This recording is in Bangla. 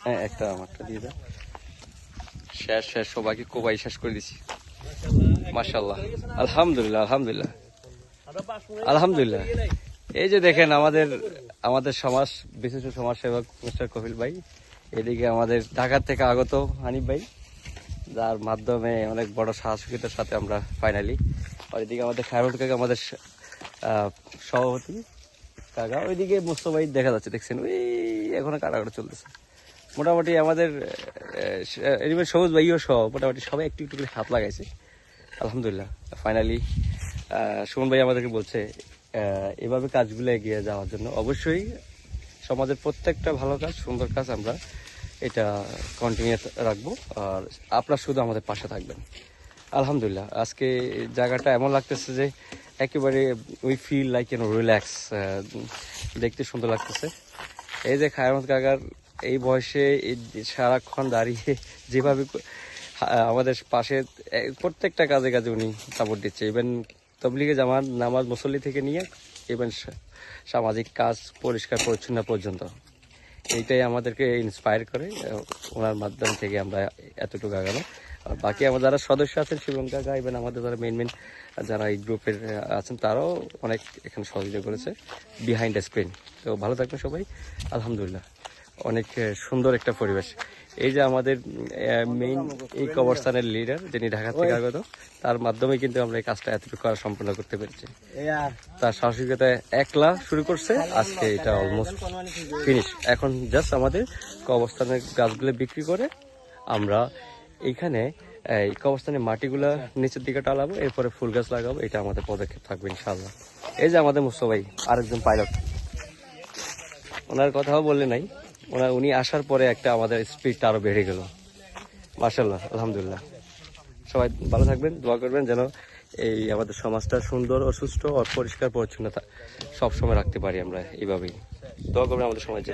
হ্যাঁ একটা আমারটা দিয়ে দাও। শেষ শেষ সবাইকে কোবাই শেষ করে দিছি। মাশাআল্লাহ, আলহামদুলিল্লাহ আলহামদুলিল্লাহ আলহামদুলিল্লাহ। এই যে দেখেন আমাদের আমাদের সমাজ বিশিষ্ট সমাজসেবক মিস্টার কপিল ভাই, এদিকে আমাদের ঢাকা থেকে আগত হানিফ ভাই, যার মাধ্যমে অনেক বড় সাহসিকতার সাথে আমরা ফাইনালি, আর এদিকে আমাদের খায়রুল কাকা আমাদের সভাপতি কাকা, ওইদিকে মোস্তফাই দেখা যাচ্ছে, দেখছেন ওই এখনো কাটাকাটা চলতেছে। মোটামুটি আমাদের সবুজ ভাইও সহ মোটামুটি সবাই একটু একটু করে হাত লাগাইছে আলহামদুলিল্লাহ। ফাইনালি সুমন ভাই আমাদেরকে বলছে এভাবে কাজগুলো এগিয়ে যাওয়ার জন্য অবশ্যই সমাজের প্রত্যেকটা ভালো কাজ সুন্দর কাজ আমরা এটা কন্টিনিউ রাখবো, আর আপনারা শুধু আমাদের পাশে থাকবেন। আলহামদুলিল্লাহ আজকে জায়গাটা এমন লাগতেছে যে একেবারে উই ফিল লাইক রিল্যাক্স, দেখতে সুন্দর লাগতেছে। এই যে খায়রুল কাকার এই বয়সে সারাক্ষণ দাঁড়িয়ে যেভাবে আমাদের পাশে প্রত্যেকটা কাজে কাজে উনি সাপোর্ট দিচ্ছে, ইভেন তবলিগে জামাত নামাজ মুসল্লি থেকে নিয়ে ইভেন সামাজিক কাজ পরিষ্কার পরিচ্ছন্ন পর্যন্ত, এইটাই আমাদেরকে ইন্সপায়ার করে। ওনার মাধ্যম থেকে আমরা এতটুকু আগানো। আর বাকি আমাদের যারা সদস্য আছেন শিবম কাকা, ইভেন আমাদের যারা মেন যারা এই গ্রুপের আছেন তারাও অনেক এখানে সহযোগিতা করেছে বিহাইন্ড দ্য স্ক্রিন। তো ভালো থাকবেন সবাই, আলহামদুলিল্লাহ অনেক সুন্দর একটা পরিবেশ। এই যে আমাদের মেইন এই কবরস্থানের লিডার যিনি ঢাকা থেকে আগত, তার মাধ্যমে কিন্তু আমরা এই কাজটা এতটুকু করা সম্পূর্ণ করতে পেরেছি। তার সাহসিকতায় একলা শুরু করছে, আজকে এটা অলমোস্ট ফিনিশ। এখন জাস্ট আমাদের কবরস্থানের গাছগুলো বিক্রি করে আমরা এইখানে এই কবরস্থানের মাটিগুলা নিচের দিকে টালাবো, এরপরে ফুল গাছ লাগাবো, এটা আমাদের পদক্ষেপ থাকবে ইনশাআল্লাহ। এই যে আমাদের মুস্তফা ভাই আরেকজন পাইলট, ওনার কথাও বললে নাই, উনি আসার পরে একটা আমাদের স্পিডটা আরো বেড়ে গেল মাশাআল্লাহ আলহামদুলিল্লাহ। সবাই ভালো থাকবেন, দোয়া করবেন যেন এই আমাদের সমাজটা সুন্দর ও সুষ্ঠু ও পরিষ্কার পরিচ্ছন্নতা সবসময় রাখতে পারি আমরা। এইভাবেই দোয়া করবেন আমাদের সমাজে।